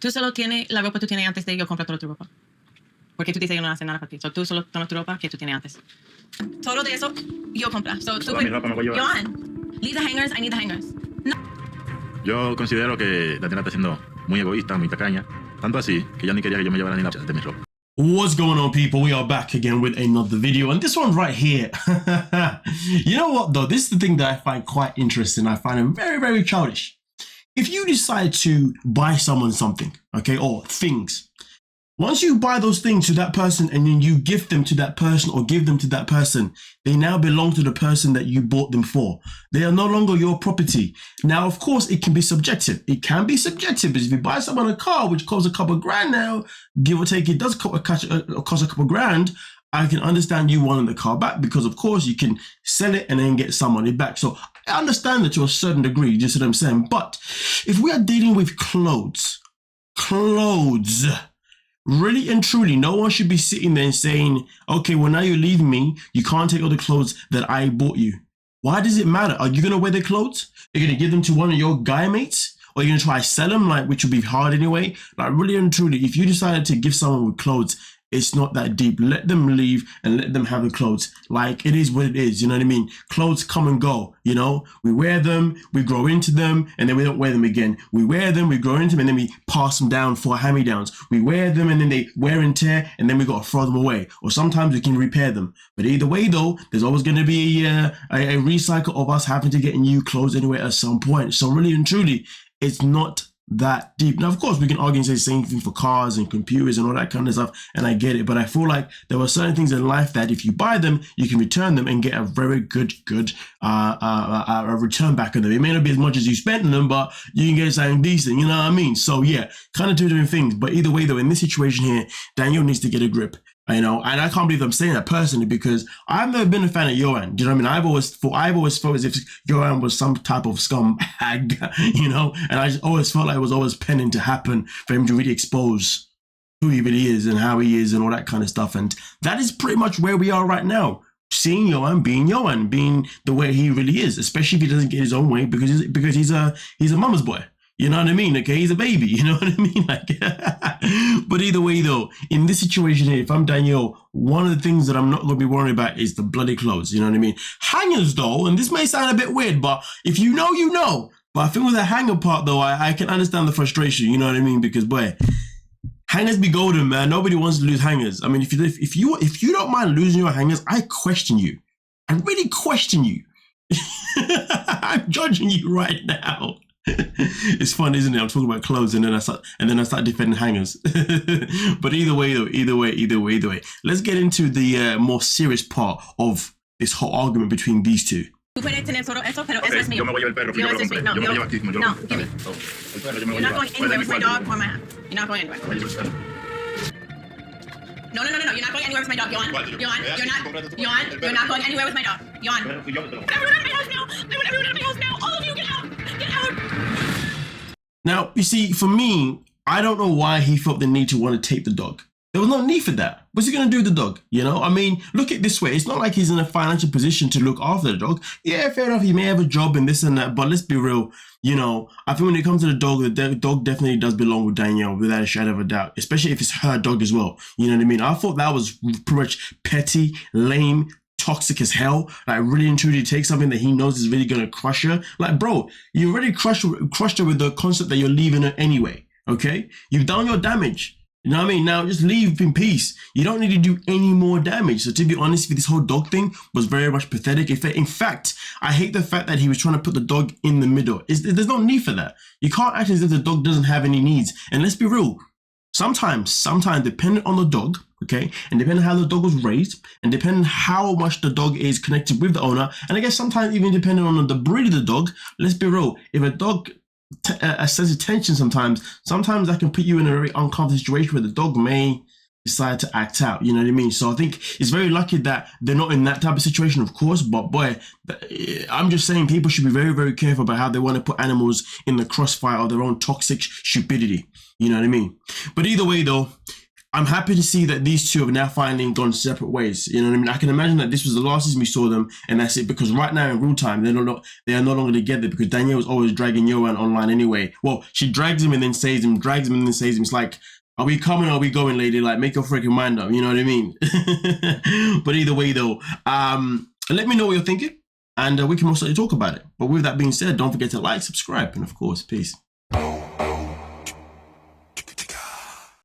Tú solo tienes la ropa que tú tienes antes de yo comprar toda tu ropa. Porque tú dices que no hace nada para ti. So, tú solo tomas tu ropa que tú tienes antes. Todo de eso, yo compro. So, tú mi ropa me voy a llevar. Johan, leave the hangers, I need the hangers. No. Yo considero que Daniela está siendo muy egoísta, muy tacaña. Tanto así que ya ni quería que yo me llevara ni la de mi ropa. What's going on, people? We are back again with another video, and this one right here. You know what though, this is the thing that I find quite interesting. I find it very, very childish. If you decide to buy someone something, okay, or things, once you buy those things to that person and then you gift them to that person or give them to that person, they now belong to the person that you bought them for. They are no longer your property. Now, of course, it can be subjective. It can be subjective, because if you buy someone a car, which costs a couple of grand now, give or take, it does cost a couple of grand, I can understand you wanting the car back, because of course you can sell it and then get some money back. So I understand that to a certain degree, you see what I'm saying? But if we are dealing with clothes, really and truly, no one should be sitting there and saying, okay, well, now you're leaving me, you can't take all the clothes that I bought you. Why does it matter? Are you going to wear the clothes? Are you going to give them to one of your guy mates? Or are you going to try to sell them, like, which would be hard anyway? Like, really and truly, if you decided to give someone with clothes, it's not that deep. Let them leave and let them have the clothes. Like, it is what it is, you know what I mean? Clothes come and go, you know? We wear them, we grow into them, and then we don't wear them again. We wear them, we grow into them, and then we pass them down for hand-me-downs. We wear them, and then they wear and tear, and then we got to throw them away. Or sometimes we can repair them. But either way, though, there's always going to be a recycle of us having to get new clothes anyway at some point. So really and truly, it's not that deep. Now, of course, we can argue and say the same thing for cars and computers and all that kind of stuff, and I get it, but I feel like there were certain things in life that if you buy them, you can return them and get a very good return back on them. It may not be as much as you spent on them, but you can get something decent, you know what I mean? So yeah, kind of two different things. But either way though, in this situation here, Daniel needs to get a grip. You know, and I can't believe I'm saying that personally, because I've never been a fan of YOHAN. Do you know what I mean? I've always felt as if YOHAN was some type of scumbag, you know, and I just always felt like it was always pending to happen for him to really expose who he really is and how he is and all that kind of stuff. And that is pretty much where we are right now. Seeing YOHAN, being the way he really is, especially if he doesn't get his own way, because he's a mama's boy. You know what I mean? Okay, he's a baby, you know what I mean? Like, but either way though, in this situation here, if I'm Danielle, one of the things that I'm not going to be worried about is the bloody clothes, you know what I mean? Hangers though, and this may sound a bit weird, but if you know, you know. But I think with the hanger part though, I can understand the frustration, you know what I mean? Because boy, hangers be golden, man. Nobody wants to lose hangers. I mean, if you don't mind losing your hangers, I question you. I really question you. I'm judging you right now. It's fun, isn't it? I'm talking about clothes and then I start defending hangers. But either way though, let's get into the more serious part of this whole argument between these two. Tú puedes tener solo eso, pero eso es mío. Yo me voy a llevar el perro, yo me lo compré. Yo me lo llevo aquí. No, give me. El perro yo me lo You're not going anywhere with my dog llevo. or my hat. You're not going anywhere. No. You're not going anywhere with my dog, Yohan. You're not going anywhere with my dog. Yohan. Everyone at my house now. Everyone at my house now. All of you, get out. Get out. Now, you see, for me, I don't know why he felt the need to want to take the dog. There was no need for that. What's he going to do with the dog? You know, I mean, look at it this way. It's not like he's in a financial position to look after the dog. Yeah, fair enough. He may have a job and this and that, but let's be real. You know, I think when it comes to the dog definitely does belong with Danielle without a shadow of a doubt, especially if it's her dog as well. You know what I mean? I thought that was pretty much petty, lame, toxic as hell. Like, really and truly take something that he knows is really going to crush her. Like, bro, you already crushed her with the concept that you're leaving her anyway. Okay? You've done your damage. You know what I mean? Now just leave in peace. You don't need to do any more damage. So to be honest, this whole dog thing was very much pathetic. In fact, I hate the fact that he was trying to put the dog in the middle. There's no need for that. You can't act as if the dog doesn't have any needs. And let's be real. Sometimes, depending on the dog, okay, and depending on how the dog was raised, and depending on how much the dog is connected with the owner, and I guess sometimes even depending on the breed of the dog, let's be real. If a dog a sense of tension sometimes that can put you in a very uncomfortable situation where the dog may decide to act out, you know what I mean? So I think it's very lucky that they're not in that type of situation, of course, but boy, I'm just saying people should be very, very careful about how they want to put animals in the crossfire of their own toxic stupidity, you know what I mean? But either way though, I'm happy to see that these two have now finally gone separate ways. You know what I mean? I can imagine that this was the last time we saw them, and that's it. Because right now in real time, they are no longer together, because Danielle was always dragging YOHAN online anyway. Well, she drags him and then saves him, drags him and then saves him. It's like, are we coming or are we going, lady? Like, make your freaking mind up. You know what I mean? But either way, though, let me know what you're thinking, and we can also talk about it. But with that being said, don't forget to like, subscribe, and of course, peace.